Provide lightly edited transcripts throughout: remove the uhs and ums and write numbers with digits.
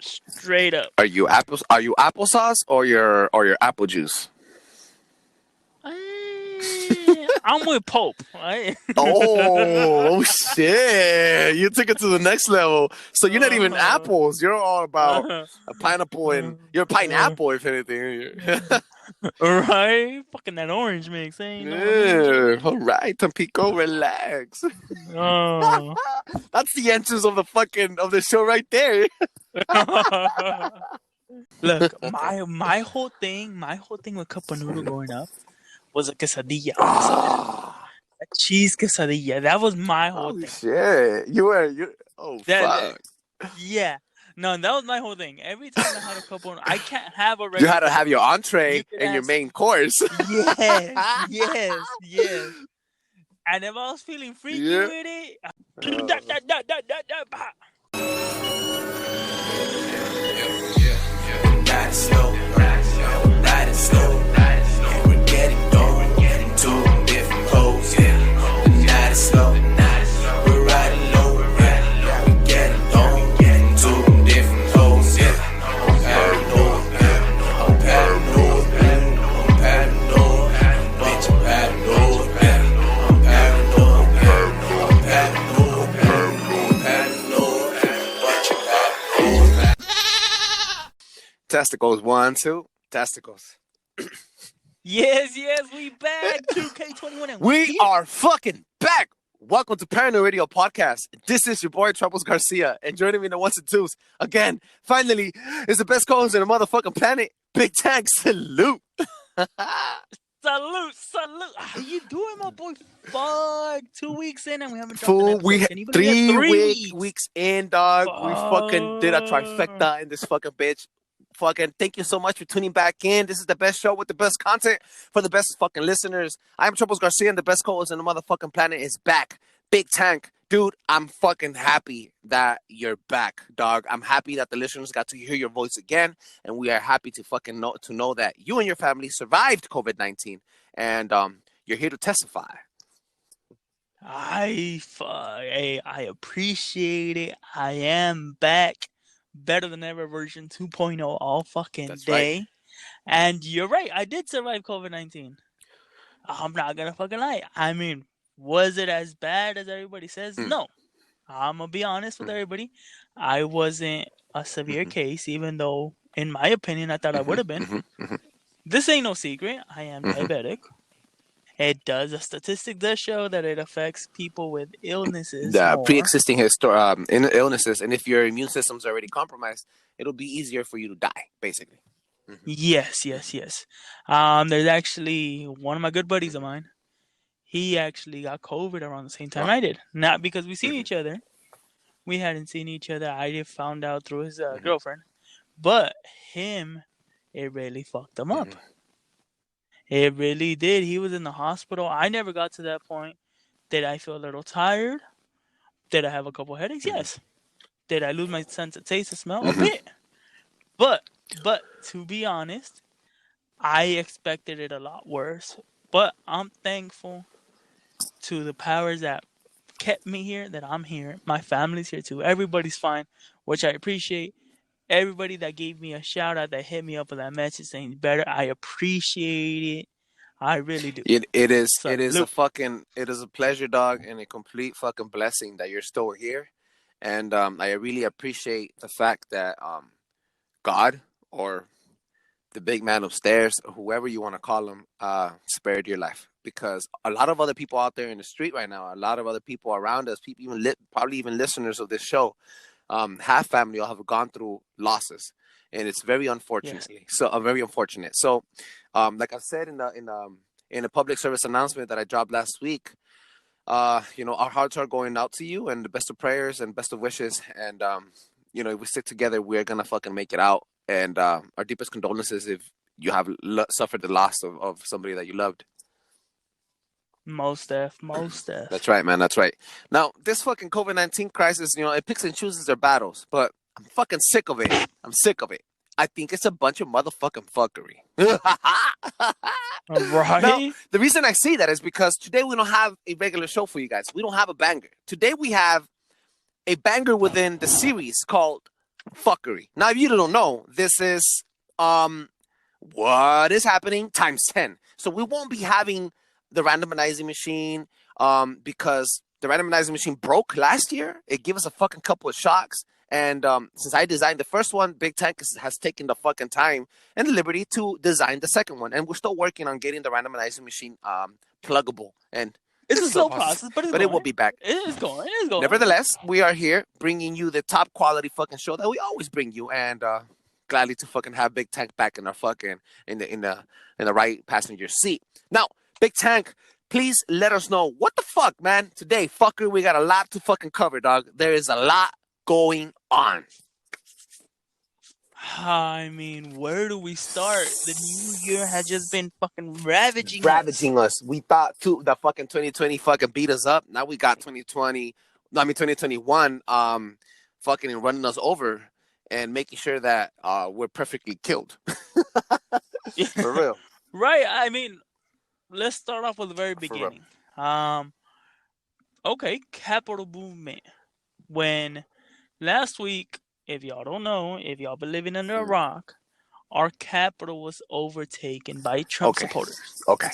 Straight up. Are you applesauce or your apple juice? I'm with Pope, right? Oh shit! You took it to the next level. So you're not even apples. You're all about a pineapple and you're a pineapple, if anything. Right? Fucking that orange mix, ain't no Yeah. All right, Tampico, relax. Oh. That's the entrance of the show right there. Look, my whole thing with cup of noodle growing up was a quesadilla. A cheese quesadilla. That was my whole Oh thing. shit! Fuck. Yeah. No, that was my whole thing. Every time I had a cup of, I can't have a You regular. had to have your entree and your ask, main course. Yes. And if I was feeling freaky with it, Ride slow, ride slow, and we're getting going to different poles. Ride slow, we're riding low, we're getting going to different poles. I'm paranoid, I'm paranoid, I'm paranoid, bitch, I'm paranoid, I'm paranoid, I'm paranoid, I'm paranoid, bitch, I'm paranoid. Testicles, 1, 2, testicles. yes, we back. 2K21 and we are fucking back. Welcome to Paranoid Radio Podcast. This is your boy Trebles Garcia, and joining me in the ones and twos again. Finally, is the best co-host in the motherfucking planet. Big Tank, salute. Salute. How you doing, my boy? Fuck, 2 weeks in and we haven't dropped an episode. Can you believe it? 3 weeks in, dog. Fuck. We fucking did a trifecta in this fucking bitch. Fucking thank you so much for tuning back in. This is the best show with the best content for the best fucking listeners. I'm Trebles Garcia, and the best co-host in the motherfucking planet is back. Big Tank. Dude, I'm fucking happy that you're back, dog. I'm happy that the listeners got to hear your voice again, and we are happy to fucking know that you and your family survived COVID-19, and you're here to testify. I appreciate it. I am back. Better than ever version 2.0 all fucking That's day. Right. And you're right. I did survive COVID-19. I'm not going to fucking lie. I mean, was it as bad as everybody says? No. I'm going to be honest with everybody. I wasn't a severe case, even though, in my opinion, I thought I would have been. This ain't no secret. I am diabetic. The statistic does show that it affects people with illnesses. Pre-existing illnesses, and if your immune system's already compromised, it'll be easier for you to die, basically. Yes. There's actually one of my good buddies of mine. He actually got COVID around the same time I did. Not because we seen each other. We hadn't seen each other. I just found out through his girlfriend. But him, it really fucked him up. It really did. He was in the hospital. I never got to that point. Did I feel a little tired? Did I have a couple headaches? Yes. Did I lose my sense of taste and smell? A bit. But to be honest, I expected it a lot worse. But I'm thankful to the powers that kept me here, that I'm here. My family's here too. Everybody's fine, which I appreciate. Everybody that gave me a shout out, that hit me up with that message saying better, I appreciate it. I really do. It is a pleasure, dog, and a complete fucking blessing that you're still here. And I really appreciate the fact that God, or the big man upstairs, or whoever you want to call him, spared your life. Because a lot of other people out there in the street right now, a lot of other people around us, people probably even listeners of this show, have family or have gone through losses, and it's very unfortunate. Yes. So very unfortunate. So, like I said in a public service announcement that I dropped last week, our hearts are going out to you, and the best of prayers and best of wishes. And if we stick together, we're gonna fucking make it out. And our deepest condolences if you have suffered the loss of somebody that you loved. Most def. That's right, man. That's right. Now, this fucking COVID-19 crisis, it picks and chooses their battles, but I'm fucking sick of it. I think it's a bunch of motherfucking fuckery. Right? Now, the reason I say that is because today we don't have a regular show for you guys. We don't have a banger. Today we have a banger within the series called Fuckery. Now, if you don't know, this is what is happening times 10. So we won't be having the randomizing machine because the randomizing machine broke last year. It gave us a fucking couple of shocks. And since I designed the first one, Big Tech has taken the fucking time and the liberty to design the second one. And we're still working on getting the randomizing machine pluggable. And it's a slow process, but it will be back. It is going. Nevertheless, we are here bringing you the top quality fucking show that we always bring you. And gladly to fucking have Big Tank back in our fucking in the right passenger seat. Now, Big Tank, please let us know what the fuck, man. Today, fucker, we got a lot to fucking cover, dog. There is a lot going on. I mean, where do we start? The new year has just been fucking ravaging us. We thought the fucking 2020 fucking beat us up. Now we got 2021 fucking running us over and making sure that we're perfectly killed. For real. Right. I mean, let's start off with the very beginning. Okay, capital movement. When last week, if y'all don't know, if y'all been living under a rock, our capital was overtaken by Trump supporters. Okay.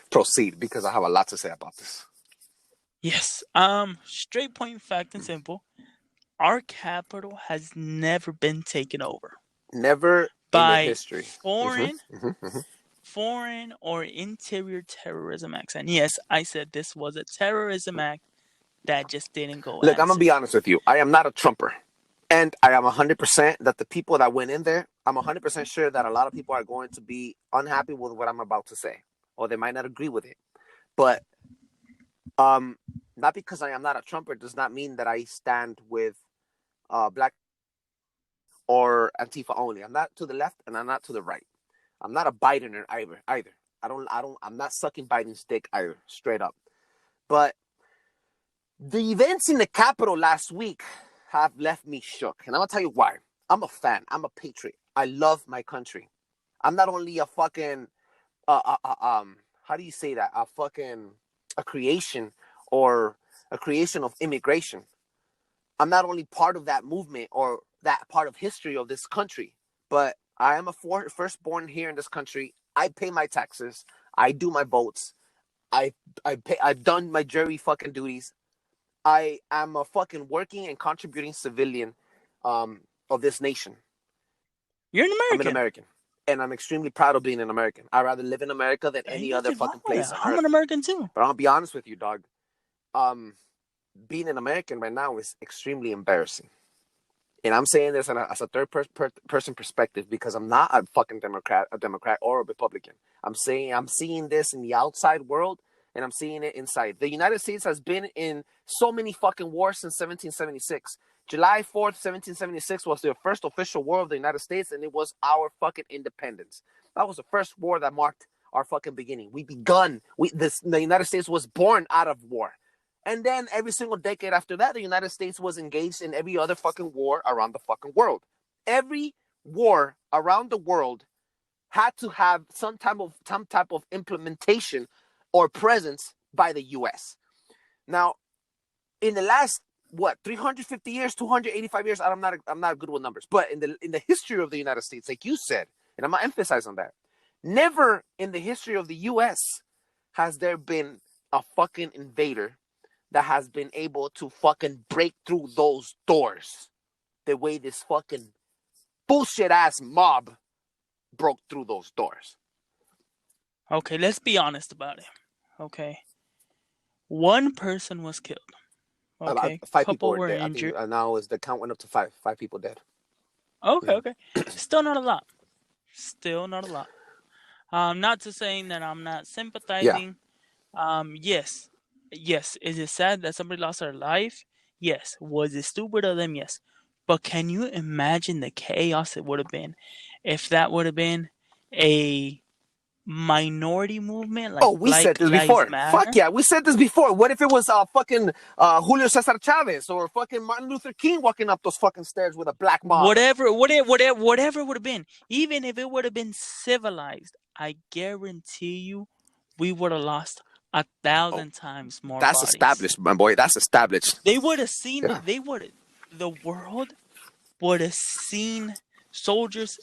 Proceed, because I have a lot to say about this. Yes. Straight point, fact and simple. Our capital has never been taken over. Never by in the history. Foreign or interior terrorism acts. And yes, I said this was a terrorism act that just didn't go. Look, I'm going to be honest with you. I am not a Trumper. And I am 100% that the people that went in there, I'm 100% sure that a lot of people are going to be unhappy with what I'm about to say. Or they might not agree with it. But not because I am not a Trumper does not mean that I stand with Black or Antifa only. I'm not to the left and I'm not to the right. I'm not a Bidener either. I'm not sucking Biden's dick either, straight up. But the events in the Capitol last week have left me shook. And I'm going to tell you why. I'm a fan. I'm a patriot. I love my country. I'm not only a fucking, how do you say that? A creation or a creation of immigration. I'm not only part of that movement or that part of history of this country, but I am a firstborn here in this country. I pay my taxes. I do my votes. I've done my jury fucking duties. I am a fucking working and contributing civilian of this nation. You're an American. I'm an American. And I'm extremely proud of being an American. I'd rather live in America than any other fucking place. I'm an American too. But I'll be honest with you, dog. Being an American right now is extremely embarrassing. And I'm saying this as a third person perspective because I'm not a fucking Democrat or a Republican. I'm seeing this in the outside world and I'm seeing it inside. The United States has been in so many fucking wars since 1776. July 4th, 1776 was the first official war of the United States and it was our fucking independence. That was the first war that marked our fucking beginning. The United States was born out of war. And then every single decade after that, the United States was engaged in every other fucking war around the fucking world. Every war around the world had to have some type of implementation or presence by the U.S. Now, in the last 350 years, 285 years, I'm not good with numbers, but in the history of the United States, like you said, and I'm gonna emphasize on that, never in the history of the U.S. has there been a fucking invader that has been able to fucking break through those doors the way this fucking bullshit ass mob broke through those doors. Okay, let's be honest about it. Okay. One person was killed. Okay. Five people were dead. Injured. I think now the count went up to five. 5 people dead. Okay. Still not a lot. Not to saying that I'm not sympathizing. Yeah. Yes. Is it sad that somebody lost their life? Yes. Was it stupid of them? Yes. But can you imagine the chaos it would have been if that would have been a minority movement? Like we said this before. Fuck yeah, we said this before. What if it was fucking Julio Cesar Chavez or fucking Martin Luther King walking up those fucking stairs with a black mob? Whatever it would have been. Even if it would have been civilized, I guarantee you we would have lost 1,000 times more. That's bodies. Established, my boy. That's established. They would have seen it. The world would have seen soldiers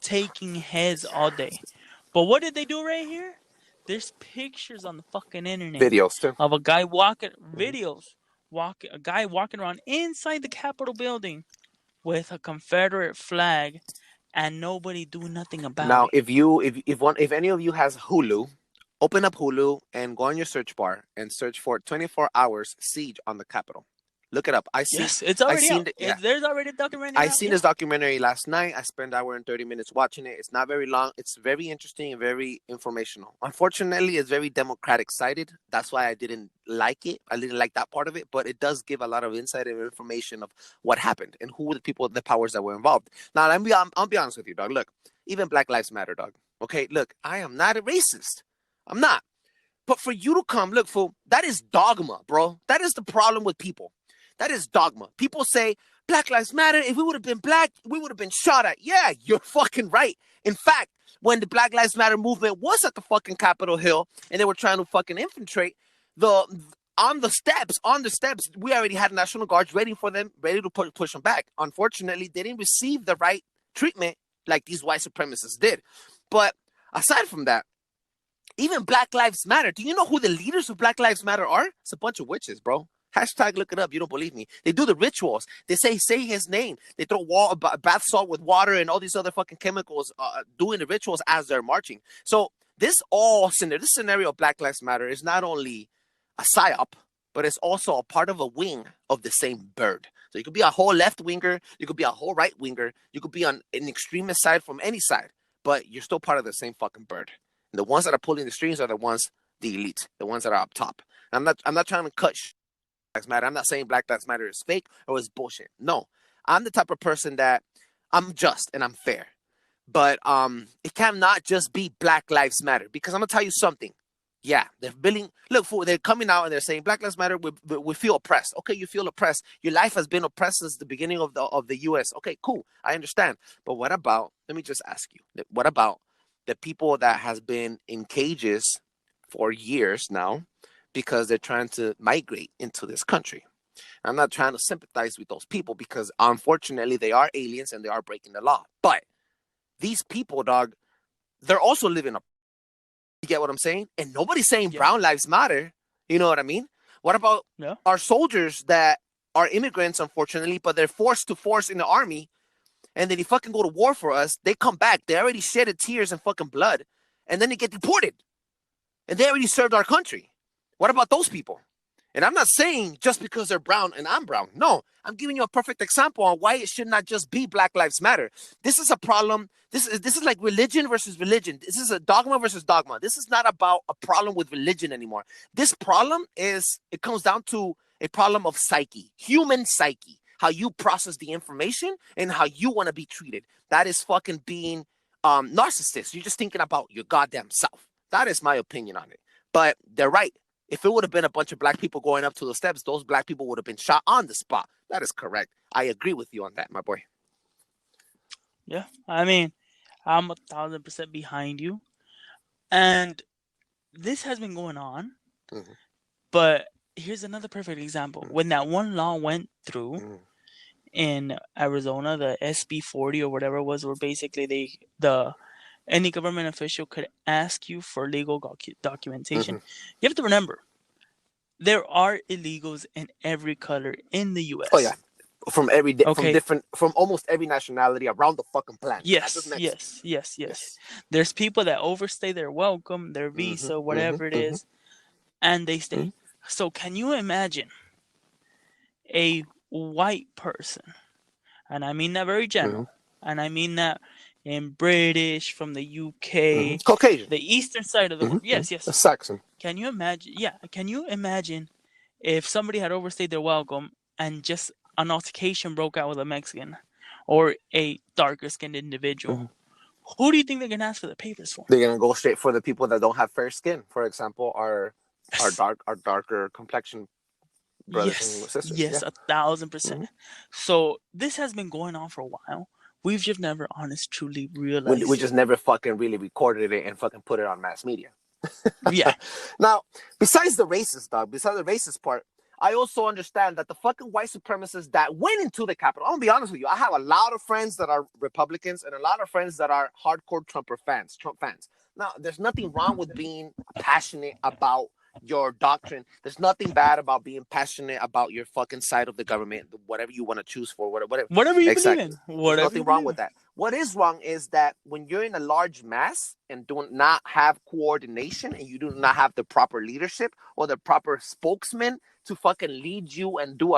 taking heads all day. But what did they do right here? There's pictures on the fucking internet Videos too. of a guy walking, a guy walking around inside the Capitol building with a Confederate flag, and nobody doing nothing about Now, it. if any of you has Hulu, open up Hulu and go on your search bar and search for 24 hours siege on the Capitol. Look it up. Yes, it's already out. There's already a documentary I out. seen this documentary last night. I spent an hour and 30 minutes watching it. It's not very long. It's very interesting and very informational. Unfortunately, it's very Democratic sided. That's why I didn't like it. I didn't like that part of it, but it does give a lot of insight and information of what happened and who were the people, the powers that were involved. Now, I'll be honest with you, dog. Look, even Black Lives Matter, dog. Okay, look, I am not a racist. I'm not. But for you to come, look, fool, that is dogma, bro. That is the problem with people. That is dogma. People say, Black Lives Matter. If we would have been black, we would have been shot at. Yeah, you're fucking right. In fact, when the Black Lives Matter movement was at the fucking Capitol Hill and they were trying to fucking infiltrate, on the steps, we already had National Guards waiting for them, ready to push them back. Unfortunately, they didn't receive the right treatment like these white supremacists did. But aside from that, even Black Lives Matter. Do you know who the leaders of Black Lives Matter are? It's a bunch of witches, bro. Hashtag look it up. You don't believe me. They do the rituals. They say his name. They throw bath salt with water and all these other fucking chemicals doing the rituals as they're marching. So this scenario of Black Lives Matter is not only a psyop, but it's also a part of a wing of the same bird. So you could be a whole left winger. You could be a whole right winger. You could be on an extremist side from any side, but you're still part of the same fucking bird. And the ones that are pulling the strings are the elite, the ones that are up top. I'm not trying to cut Lives Matter. I'm not saying Black Lives Matter is fake or is bullshit. No, I'm the type of person that I'm just and I'm fair. But it cannot just be Black Lives Matter, because I'm gonna tell you something. Yeah, they're coming out and they're saying Black Lives Matter. We feel oppressed. Okay, you feel oppressed. Your life has been oppressed since the beginning of the U.S. Okay, cool, I understand. But what about? Let me just ask you. What about the people that has been in cages for years now, because they're trying to migrate into this country? I'm not trying to sympathize with those people, because unfortunately they are aliens and they are breaking the law. But these people, dog, they're also living up. You get what I'm saying? And nobody's saying Brown Lives Matter. You know what I mean? What about our soldiers that are immigrants, unfortunately, but they're forced in the army, and then they fucking go to war for us. They come back. They already shedded tears and fucking blood, and then they get deported. And they already served our country. What about those people? And I'm not saying just because they're brown and I'm brown. No, I'm giving you a perfect example on why it should not just be Black Lives Matter. This is a problem. This is like religion versus religion. This is a dogma versus dogma. This is not about a problem with religion anymore. This problem it comes down to a problem of psyche, human psyche, how you process the information and how you want to be treated. That is fucking being narcissist. You're just thinking about your goddamn self. That is my opinion on it. But they're right. If it would have been a bunch of black people going up to the steps, those black people would have been shot on the spot. That is correct. I agree with you on that, my boy. Yeah, I mean, I'm 1,000% behind you. And this has been going on. Mm-hmm. But here's another perfect example. Mm-hmm. When that one law went through in Arizona, the SB 40 or whatever it was, where basically any government official could ask you for legal documentation. Mm-hmm. You have to remember, there are illegals in every color in the U.S. Oh, yeah. From from almost every nationality around the fucking planet. Yes. There's people that overstay their welcome, their visa, whatever it is, and they stay. Mm-hmm. So can you imagine a white person, and I mean that very general, and I mean that in British, from the UK, Caucasian, the eastern side of the world. Yes. A Saxon. Can you imagine? Yeah. Can you imagine if somebody had overstayed their welcome and just an altercation broke out with a Mexican or a darker skinned individual? Mm-hmm. Who do you think they're gonna ask for the papers for? They're gonna go straight for the people that don't have fair skin. For example, our darker complexion brothers and sisters. Yes, 1,000%. Mm-hmm. So this has been going on for a while. We've just never truly realized. We just never fucking really recorded it and fucking put it on mass media. Yeah. Now, besides the racist part, I also understand that the fucking white supremacists that went into the Capitol, I'm gonna be honest with you, I have a lot of friends that are Republicans and a lot of friends that are hardcore Trump fans. Now, there's nothing wrong with being passionate about your doctrine. There's nothing bad about being passionate about your fucking side of the government, whatever you want to choose for, whatever. Whatever you Exactly. believe in. There's nothing wrong with that. What is wrong is that when you're in a large mass and do not have coordination and you do not have the proper leadership or the proper spokesman to fucking lead you and do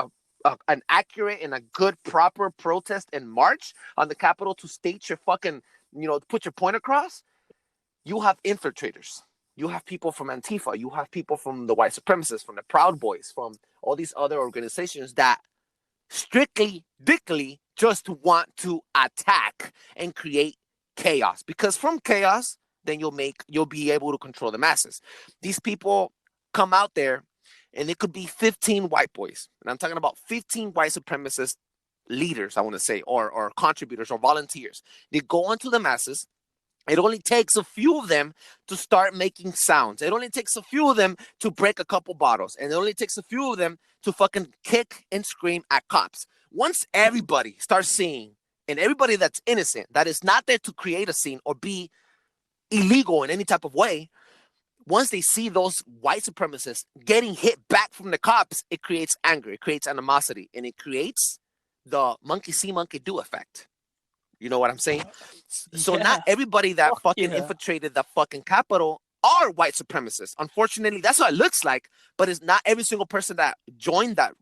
an accurate and a good proper protest and march on the Capitol to state your fucking, put your point across, you have infiltrators. You have people from Antifa. You have people from the white supremacists, from the Proud Boys, from all these other organizations that strictly, dickly just want to attack and create chaos. Because from chaos, then you'll be able to control the masses. These people come out there, and it could be 15 white boys. And I'm talking about 15 white supremacist leaders, I want to say, or contributors or volunteers. They go into the masses. It only takes a few of them to start making sounds. It only takes a few of them to break a couple bottles. And it only takes a few of them to fucking kick and scream at cops. Once everybody starts seeing, and everybody that's innocent, that is not there to create a scene or be illegal in any type of way, once they see those white supremacists getting hit back from the cops, it creates anger, it creates animosity, and it creates the monkey see, monkey do effect. You know what I'm saying? So not everybody that infiltrated the fucking Capitol are white supremacists. Unfortunately, that's what it looks like. But it's not every single person that joined that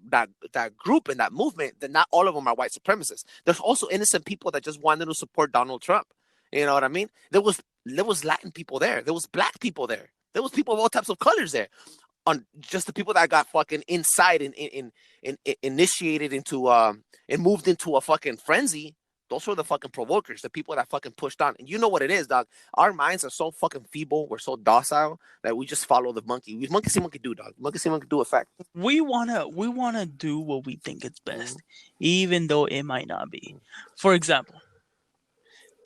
group and that movement, that not all of them are white supremacists. There's also innocent people that just wanted to support Donald Trump. You know what I mean? There was Latin people there. There was black people there. There was people of all types of colors there. On just the people that got fucking inside and initiated into and moved into a fucking frenzy. Those were the fucking provokers, the people that fucking pushed on. And you know what it is, dog. Our minds are so fucking feeble. We're so docile that we just follow the monkey. We monkey see, monkey do, dog. Monkey see, monkey do effect. We wanna do what we think is best, even though it might not be. For example,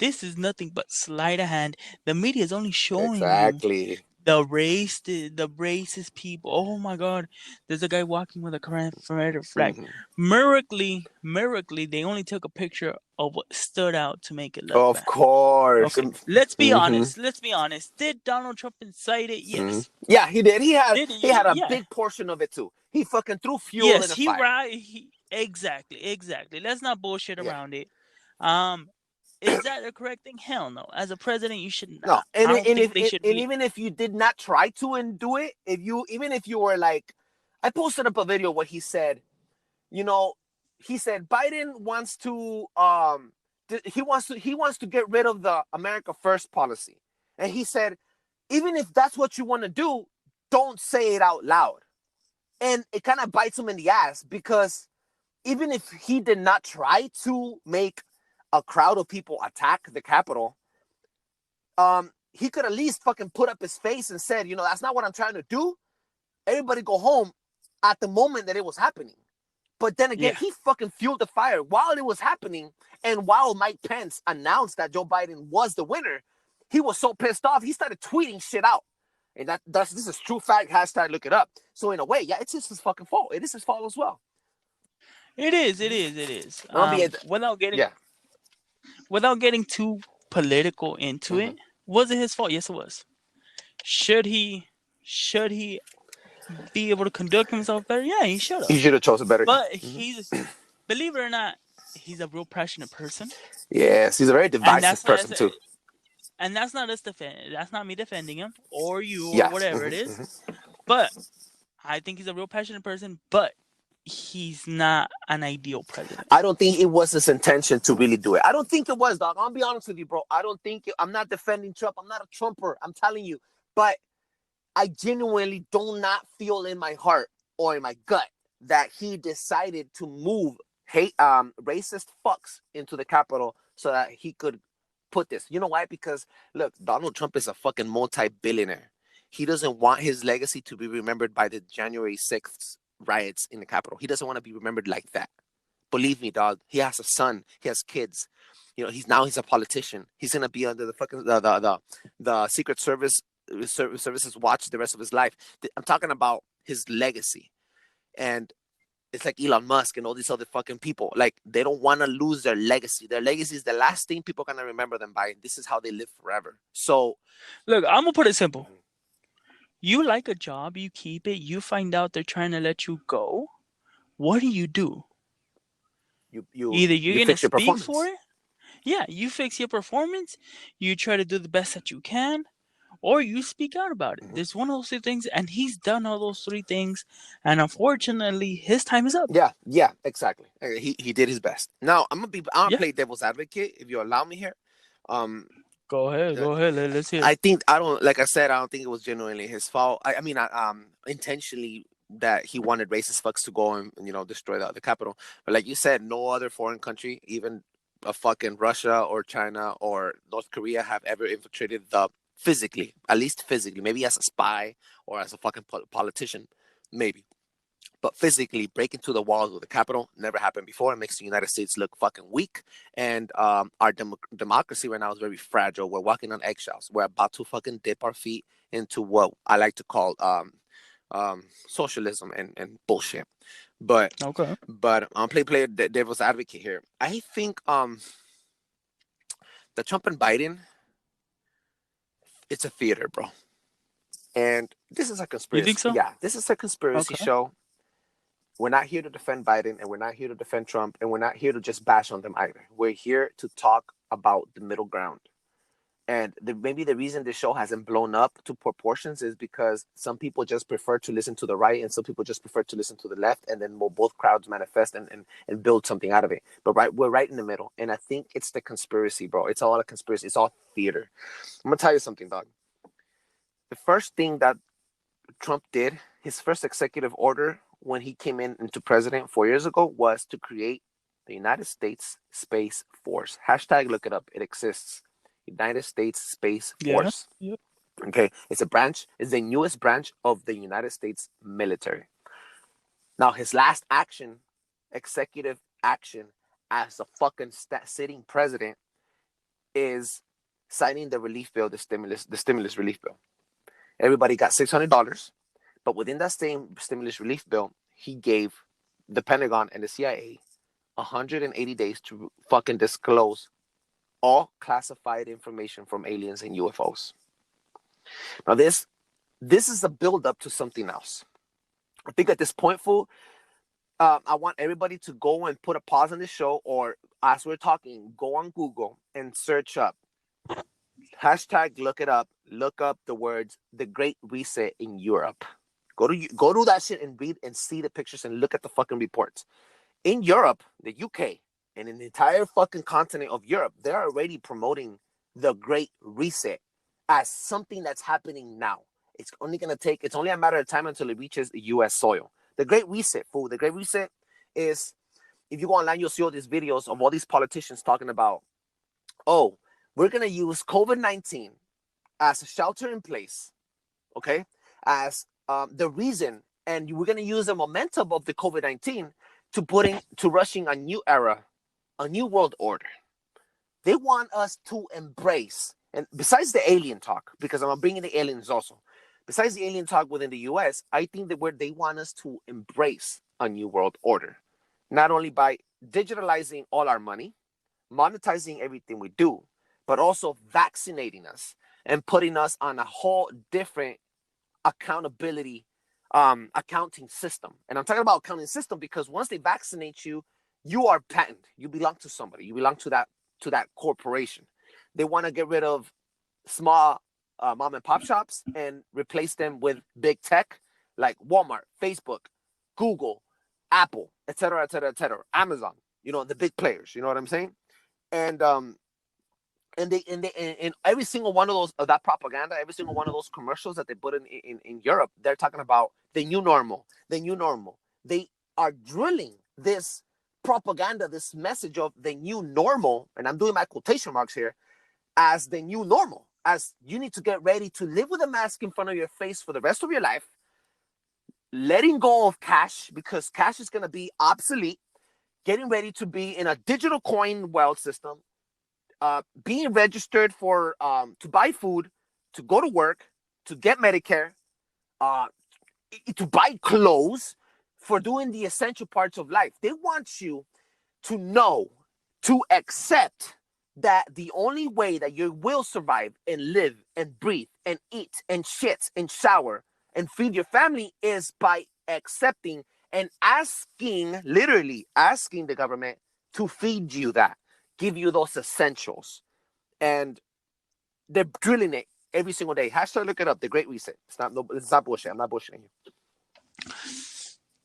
this is nothing but sleight of hand. The media is only showing you the racist people. Oh my God, there's a guy walking with a Confederate flag. Miraculously, they only took a picture of what stood out to make it look bad. Of course. Okay. Let's be honest. Did Donald Trump incite it? Yes. Yeah, he did. He had a big portion of it too. He fucking threw fuel in the fire. Exactly. Let's not bullshit around it. Is that the correct thing? Hell no. As a president, you should not. No, even if you did not try to and do it, even if you were like, I posted up a video where he said, he said Biden wants to he wants to get rid of the America First policy, and he said, even if that's what you want to do, don't say it out loud, and it kind of bites him in the ass because even if he did not try to make a crowd of people attack the Capitol, he could at least fucking put up his face and said, that's not what I'm trying to do. Everybody go home at the moment that it was happening. But then again, he fucking fueled the fire while it was happening. And while Mike Pence announced that Joe Biden was the winner, he was so pissed off, he started tweeting shit out. And this is true fact, hashtag look it up. So in a way, it's just his fucking fault. It is his fault as well. It is. Without getting too political into it, was it his fault? Yes, it was. Should he be able to conduct himself better? Yeah, he should have. He should have chosen better. But believe it or not, he's a real passionate person. Yes, he's a very divisive person too. And that's not us defending. That's not me defending him or you or whatever it is. But I think he's a real passionate person. But he's not an ideal president. I don't think it was his intention to really do it. I don't think it was, dog. I'll be honest with you, bro. I'm not defending Trump. I'm not a Trumper. I'm telling you. But I genuinely do not feel in my heart or in my gut that he decided to move racist fucks into the Capitol so that he could put this. You know why? Because, look, Donald Trump is a fucking multi-billionaire. He doesn't want his legacy to be remembered by the January 6th riots in the Capitol. He doesn't want to be remembered like that. Believe me, dog. He has a son. He has kids. He's a politician. He's gonna be under the fucking the Secret Services watch the rest of his life. I'm talking about his legacy. And it's like Elon Musk and all these other fucking people. Like, they don't want to lose their legacy. Their legacy is the last thing people are going to remember them by. This is how they live forever. So, Look, I'm gonna put it simple. You like a job, you keep it. You find out they're trying to let you go. What do? Either you're you gonna fix your speak performance. for it. Yeah, you fix your performance. You try to do the best that you can, or you speak out about it. There's one of those three things, and he's done all those three things. And unfortunately, his time is up. Yeah, exactly. He did his best. Now I'm gonna Yeah. play devil's advocate if you allow me here. Go ahead. Let's hear. I think I don't like I said. I don't think it was genuinely his fault. I mean, intentionally that he wanted racist fucks to go and destroy the Capitol. But like you said, no other foreign country, even a fucking Russia or China or North Korea, have ever infiltrated physically, at least physically, maybe as a spy or as a fucking politician, maybe. But physically breaking through the walls of the Capitol never happened before. It makes the United States look fucking weak. And our democracy right now is very fragile. We're walking on eggshells. We're about to fucking dip our feet into what I like to call socialism and bullshit. But Okay. I'm play devil's advocate here. I think the Trump and Biden, it's a theater, bro. And this is a conspiracy. You think so? Yeah, this is a conspiracy show. We're not here to defend Biden, and we're not here to defend Trump, and we're not here to just bash on them either. We're here to talk about the middle ground. And maybe the reason this show hasn't blown up to proportions is because some people just prefer to listen to the right, and some people just prefer to listen to the left, and then both crowds manifest and build something out of it. But we're right in the middle, and I think it's the conspiracy, bro. It's all a conspiracy. It's all theater. I'm gonna tell you something, dog. The first thing that Trump did, his first executive order when he came into president 4 years ago, was to create the United States Space Force. Hashtag look it up. It exists. United States Space Force. Yeah. Okay. It's a branch. It's the newest branch of the United States military. Now, his last action, executive action as a fucking sitting president, is signing the relief bill, the stimulus relief bill. Everybody got $600. But within that same stimulus relief bill, he gave the Pentagon and the CIA 180 days to fucking disclose all classified information from aliens and UFOs. Now, this is a build-up to something else. I think at this point, fool, I want everybody to go and put a pause on the show, or as we're talking, go on Google and search up. Hashtag look it up. Look up the words "the Great Reset" in Europe. Go to that shit and read and see the pictures and look at the fucking reports. In Europe, the UK, and in the entire fucking continent of Europe, they're already promoting the Great Reset as something that's happening now. It's only a matter of time until it reaches US soil. The Great Reset, fool. The Great Reset is, if you go online, you'll see all these videos of all these politicians talking about, oh, we're going to use COVID-19 as a shelter in place, okay, as the reason, and we're going to use the momentum of the COVID-19 to rushing a new era, a new world order. They want us to embrace, and besides the alien talk, because I'm bringing the aliens also, besides the alien talk within the US, I think that they want us to embrace a new world order, not only by digitalizing all our money, monetizing everything we do, but also vaccinating us and putting us on a whole different accountability accounting system. And I'm talking about accounting system because once they vaccinate you, you are patent. You belong to somebody. You belong to that corporation. They want to get rid of small mom and pop shops and replace them with big tech like Walmart, Facebook, Google, Apple, etc., etc., etc., Amazon. The big players. You know what I'm saying? And every single one of those that propaganda, every single one of those commercials that they put in Europe, they're talking about the new normal. The new normal. They are drilling this propaganda, this message of the new normal, and I'm doing my quotation marks here, as the new normal, as you need to get ready to live with a mask in front of your face for the rest of your life, letting go of cash because cash is going to be obsolete, getting ready to be in a digital coin world system, being registered for to buy food, to go to work, to get Medicare, to buy clothes, for doing the essential parts of life. They want you to know, to accept that the only way that you will survive and live and breathe and eat and shit and shower and feed your family is by accepting and asking, literally asking the government to feed you that, give you those essentials. And they're drilling it every single day. Hashtag look it up, the Great Reset. It's not bullshit. I'm not bullshitting you.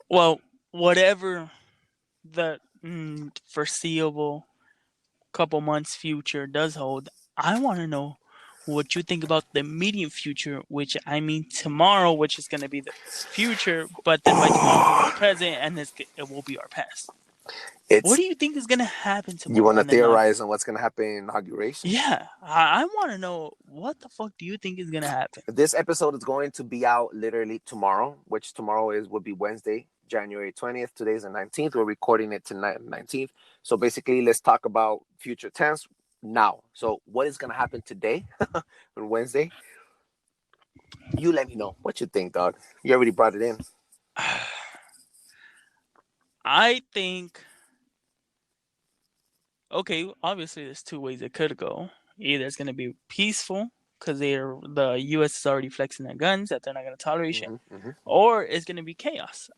Well, whatever the foreseeable couple months future does hold, I want to know what you think about the immediate future, which I mean tomorrow, which is going to be the future, but then by tomorrow will be the present, and it will be our past. What do you think is going to happen tomorrow? You want to theorize on what's going to happen in inauguration? Yeah, I want to know, what the fuck do you think is going to happen? This episode is going to be out literally tomorrow, which tomorrow would be Wednesday, January 20th. Today's the 19th. We're recording it tonight, 19th. So basically, let's talk about future tense now. So what is going to happen today on Wednesday? You let me know what you think, dog. You already brought it in. I think, okay, obviously there's two ways it could go. Either it's going to be peaceful because the U.S. is already flexing their guns that they're not going to tolerate it, or it's going to be chaos.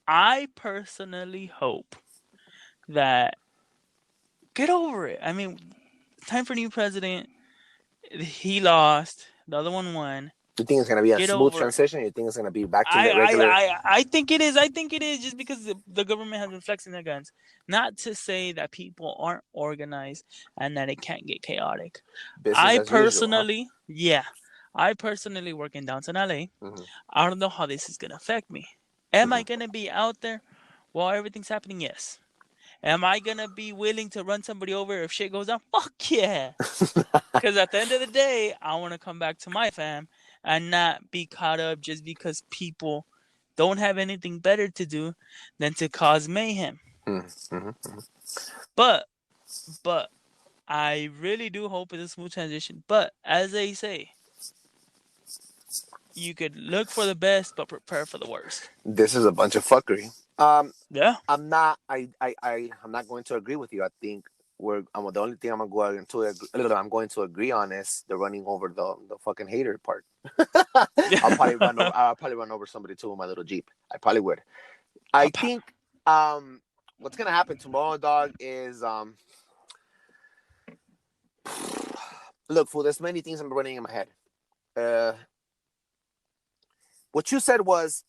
I personally hope that get over it. I mean, time for a new president. He lost. The other one won. You think it's going to be a smooth transition? You think it's going to be back to the regular? I think it is. I think it is, just because the government has been flexing their guns. Not to say that people aren't organized and that it can't get chaotic. I personally work in downtown LA. I don't know how this is going to affect me. Am I going to be out there while everything's happening? Yes. Am I going to be willing to run somebody over if shit goes down? Fuck yeah. Because at the end of the day, I want to come back to my fam and not be caught up just because people don't have anything better to do than to cause mayhem. But I really do hope it's a smooth transition. But as they say, you could look for the best but prepare for the worst. This is a bunch of fuckery. Yeah. I'm not going to agree with you. I think the only thing I'm going to agree on is the running over the fucking hater part. I'll probably run over somebody too in my little Jeep. I probably would. I think what's gonna happen tomorrow, dog, is look, fool, there's many things I'm running in my head. What you said was,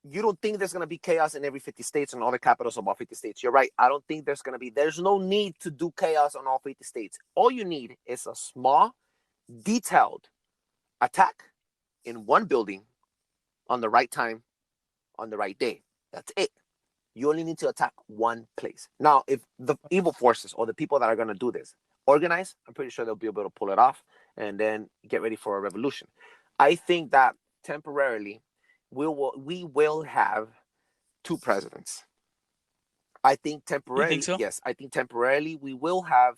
you don't think there's going to be chaos in every 50 states and all the capitals of all 50 states. You're right. I don't think there's no need to do chaos on all 50 states. All you need is a small, detailed attack in one building on the right time, on the right day. That's it. You only need to attack one place. Now, if the evil forces or the people that are going to do this organize, I'm pretty sure they'll be able to pull it off and then get ready for a revolution. I think that temporarily, we will have two presidents. I think temporarily. You think so? Yes, I think temporarily we will have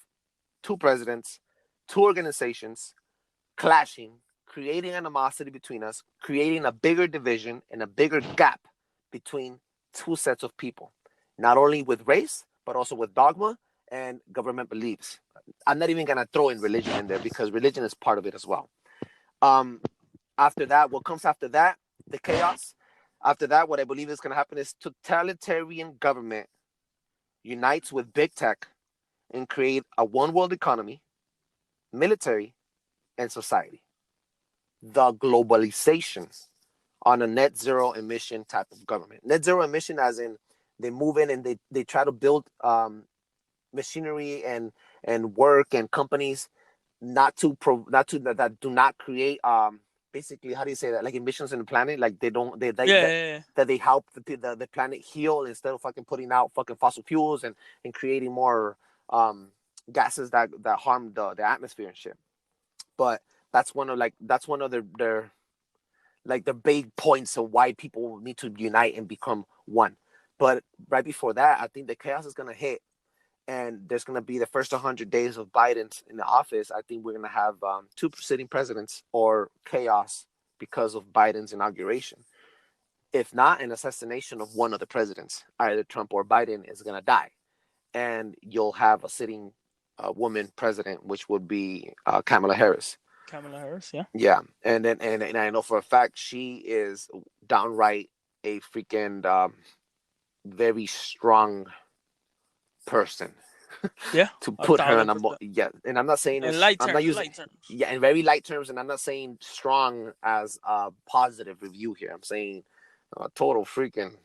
two presidents, two organizations clashing, creating animosity between us, creating a bigger division and a bigger gap between two sets of people, not only with race, but also with dogma and government beliefs. I'm not even going to throw in religion in there because religion is part of it as well. After that, what comes after that? The chaos. After that, what I believe is going to happen is totalitarian government unites with big tech and create a one world economy, military, and society. The globalization on a net zero emission type of government. Net zero emission as in they move in and they try to build machinery and work and companies that do not create basically, how do you say that? Like emissions in the planet, like that they help the planet heal instead of fucking putting out fucking fossil fuels and creating more gases that harm the atmosphere and shit. But that's one of their the big points of why people need to unite and become one. But right before that, I think the chaos is gonna hit. And there's going to be the first 100 days of Biden in the office. I think we're going to have two sitting presidents or chaos because of Biden's inauguration. If not, an assassination of one of the presidents, either Trump or Biden, is gonna die, and you'll have a sitting woman president, which would be Kamala Harris. Kamala Harris, yeah. Yeah, and then and I know for a fact she is downright a freaking very strong person. Yeah, To a put her in thousand a percent. yeah, and I'm not saying In it's light I'm not terms, in using light terms. yeah in very light terms, and I'm not saying strong as a positive review here. I'm saying a total freaking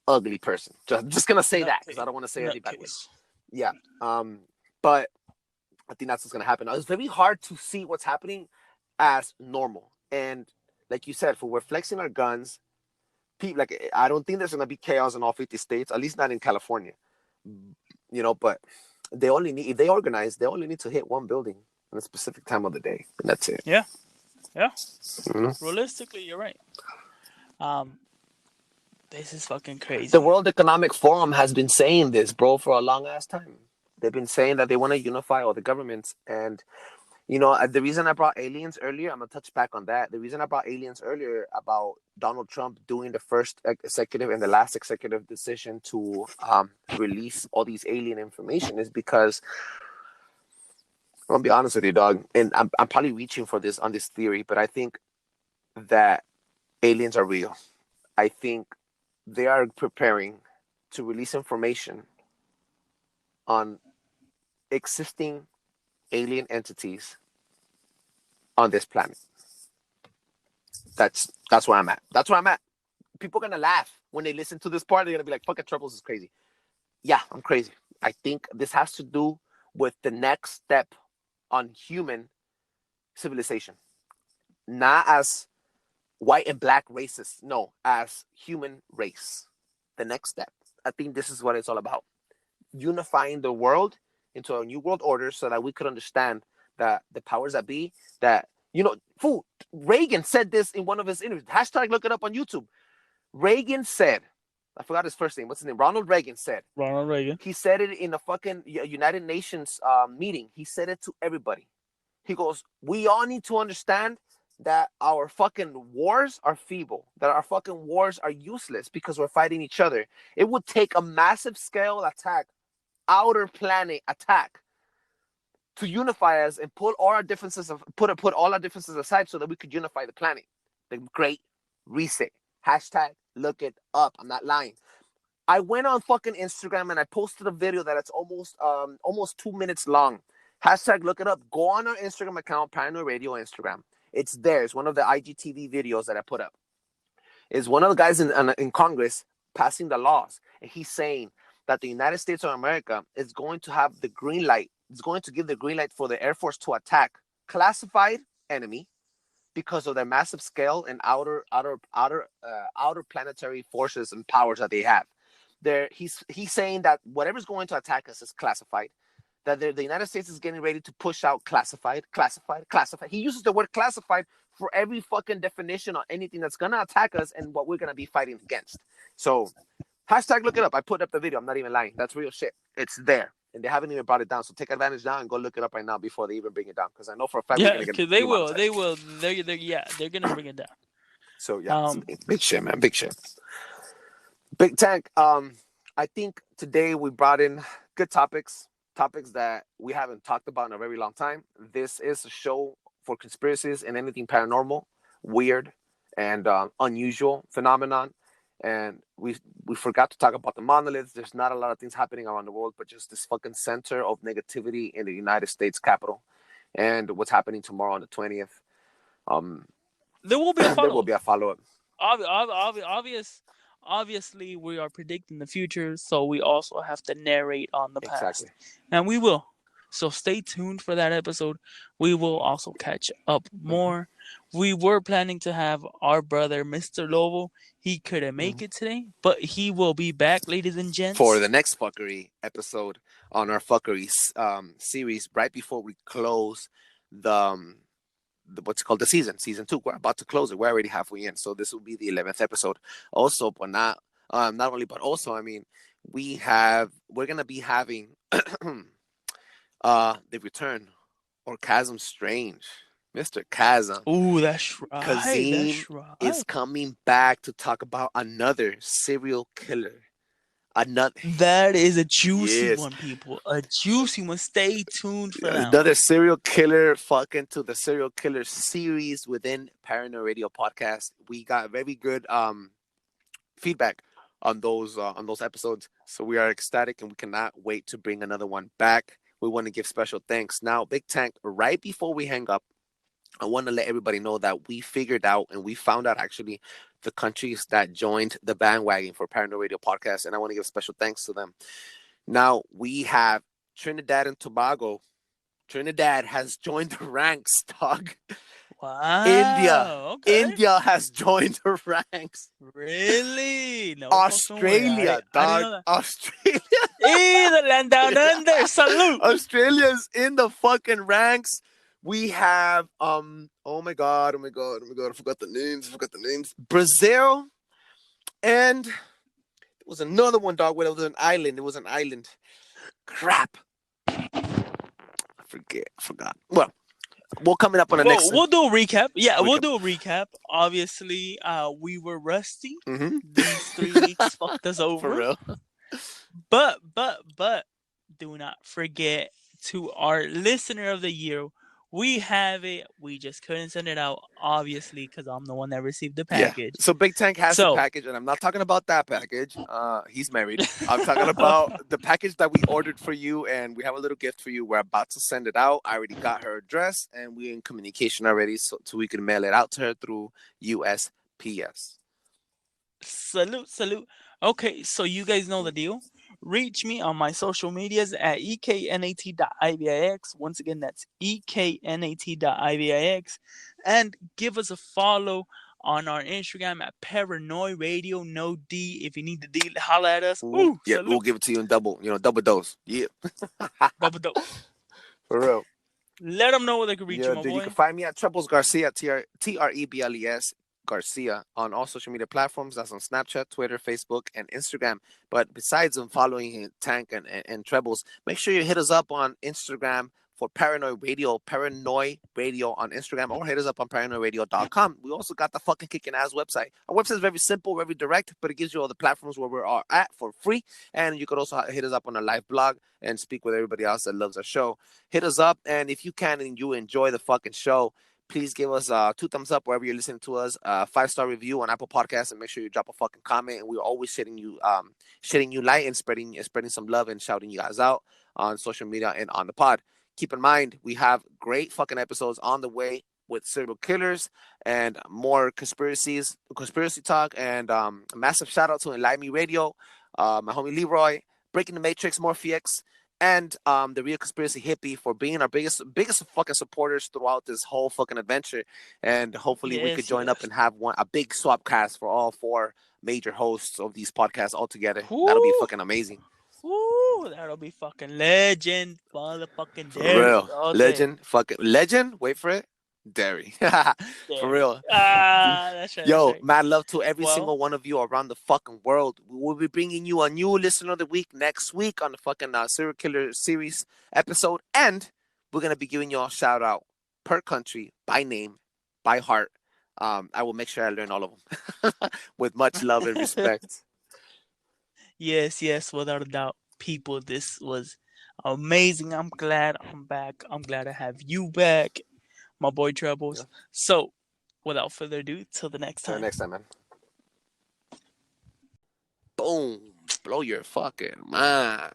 ugly person. Just gonna say that because I Nutcase. don't want to say any bad words. Nutcase. Yeah, but I think that's what's gonna happen. It's very hard to see what's happening as normal, and like you said, for we're flexing our guns. People, like, I don't think there's gonna be chaos in all 50 states, at least not in California. But they only need if they organize, they only need to hit one building in a specific time of the day, and that's it. Yeah, yeah. Mhm. Realistically, you're right. Um, this is fucking crazy. The World Economic Forum has been saying this, bro, for a long ass time. They've been saying that they want to unify all the governments, and the reason I brought aliens earlier, I'm gonna touch back on that. The reason I brought aliens earlier about Donald Trump doing the first executive and the last executive decision to release all these alien information is because I'm gonna be honest with you, dog, and I'm probably reaching for this on this theory, but I think that aliens are real. I think they are preparing to release information on existing alien entities on this planet. That's where I'm at. That's where I'm at. People are gonna laugh when they listen to this part. They're gonna be like, "Fucking Trebles is crazy." Yeah, I'm crazy. I think this has to do with the next step on human civilization, not as white and black racists. No, as human race. The next step. I think this is what it's all about: unifying the world into a new world order, so that we could understand that the powers that be, that Reagan said this in one of his interviews. Hashtag look it up on YouTube. Reagan said, I forgot his first name. What's his name? Ronald Reagan said. Ronald Reagan. He said it in a fucking United Nations meeting. He said it to everybody. He goes, we all need to understand that our fucking wars are feeble, that our fucking wars are useless because we're fighting each other. It would take a massive scale attack, outer planet attack, to unify us and put all our differences aside so that we could unify the planet. The Great Reset. Hashtag look it up. I'm not lying. I went on fucking Instagram and I posted a video that it's almost 2 minutes long. Hashtag look it up. Go on our Instagram account, Paranoid Radio Instagram. It's there. It's one of the IGTV videos that I put up. It's one of the guys in Congress passing the laws, and he's saying that the United States of America is going to have the green light. It's going to give the green light for the Air Force to attack classified enemy because of their massive scale and outer planetary forces and powers that they have. He's saying that whatever's going to attack us is classified. That the United States is getting ready to push out classified. He uses the word classified for every fucking definition on anything that's gonna attack us and what we're gonna be fighting against. So, hashtag look it up. I put up the video. I'm not even lying. That's real shit. It's there, and they haven't even brought it down. So take advantage now and go look it up right now before they even bring it down. Because I know for a fact Yeah, because they will. They will. They're gonna bring it down. So yeah, big shit, man. Big shit. Big Tank. I think today we brought in good topics that we haven't talked about in a very long time. This is a show for conspiracies and anything paranormal, weird, and unusual phenomenon. And we forgot to talk about the monoliths. There's not a lot of things happening around the world, but just this fucking center of negativity in the United States Capitol, and what's happening tomorrow on the 20th. There will be a follow-up. There will be a follow-up. Obviously, we are predicting the future, so we also have to narrate on the past. Exactly. And we will. So stay tuned for that episode. We will also catch up more. We were planning to have our brother, Mr. Lobo. He couldn't make it today, but he will be back, ladies and gents, for the next Fuckery episode on our Fuckery series, right before we close the what's called the season 2. We're about to close it. We're already halfway in, so this will be the 11th episode. Also, but not only, but also, I mean, we're gonna be having the return or Chasm Strange. Mr. Chasm. Ooh, that's right. Kazim That's right. is coming back to talk about another serial killer. Another, That is a juicy yes, one, people. A juicy one. Stay tuned for that another one. serial killer. Fucking to the serial killer series within Paranoid Radio podcast. We got very good feedback on those episodes, so we are ecstatic and we cannot wait to bring another one back. We want to give special thanks now, Big Tank. Right before we hang up, I want to let everybody know that we figured out and we found out actually the countries that joined the bandwagon for Paranoid Radio Podcast, and I want to give special thanks to them. Now we have Trinidad and Tobago. Trinidad has joined the ranks, dog. Wow. Okay. India has joined the ranks. Really? No. Australia, I didn't know dog. that. Australia. Hey, the land down under. Salute. Australia's in the fucking ranks. We have oh my god, I forgot the names. Brazil, and there was another one, dog. Where it was an island. Crap. I forgot. Well, we're coming up on the next. We'll do a recap. Yeah, we'll do a recap. Obviously, we were rusty. Mm-hmm. These 3 weeks fucked us over. For real. But do not forget to our listener of the year. We have it. We just couldn't send it out, obviously, because I'm the one that received the package. Yeah. So Big Tank has the package, and I'm not talking about that package. He's married. I'm talking about the package that we ordered for you, and we have a little gift for you. We're about to send it out. I already got her address, and we're in communication already, so we can mail it out to her through USPS. Salute. Okay, so you guys know the deal. Reach me on my social medias at eknat.ivix. Once again, that's eknat.ivix. And give us a follow on our Instagram at Paranoid Radio, no D. If you need the D, holla at us. Ooh, yeah, salute. We'll give it to you in double dose. Yeah. Double dose. For real. Let them know where they can reach you, my boy. You can find me at Trebles Garcia, Trebles Garcia on all social media platforms. That's on Snapchat, Twitter, Facebook, and Instagram. But besides following Tank and Trebles, make sure you hit us up on Instagram for Paranoid Radio on Instagram, or hit us up on paranoidradio.com. We also got the fucking kicking ass website. Our website is very simple, very direct, but it gives you all the platforms where we are at for free. And you could also hit us up on a live blog and speak with everybody else that loves our show. Hit us up, and if you can and you enjoy the fucking show, please give us 2 thumbs up wherever you're listening to us, 5-star review on Apple Podcasts, and make sure you drop a fucking comment. And we're always shedding you light and spreading some love and shouting you guys out on social media and on the pod. Keep in mind, we have great fucking episodes on the way with serial killers and more conspiracy talk. And a massive shout out to Enlighten Me Radio, my homie Leroy, Breaking the Matrix, Morphex, and the Real Conspiracy Hippie for being our biggest fucking supporters throughout this whole fucking adventure. And hopefully we could join up and have a big swap cast for all 4 major hosts of these podcasts all together. Ooh. That'll be fucking amazing. Ooh, that'll be fucking legend. Motherfucking Derry. For real. Okay. Legend. Wait for it. Derry. For real. That's right. Yo, mad love to every single one of you around the fucking world. We will be bringing you a new listener of the week next week on the fucking serial killer series episode. And we're going to be giving you a shout out per country, by name, by heart. I will make sure I learn all of them with much love and respect. Yes, without a doubt. People, this was amazing. I'm glad I'm back. I'm glad I have you back, my boy Trebles. Yeah. So, without further ado, till the next time. Till the next time, man. Boom. Blow your fucking mind.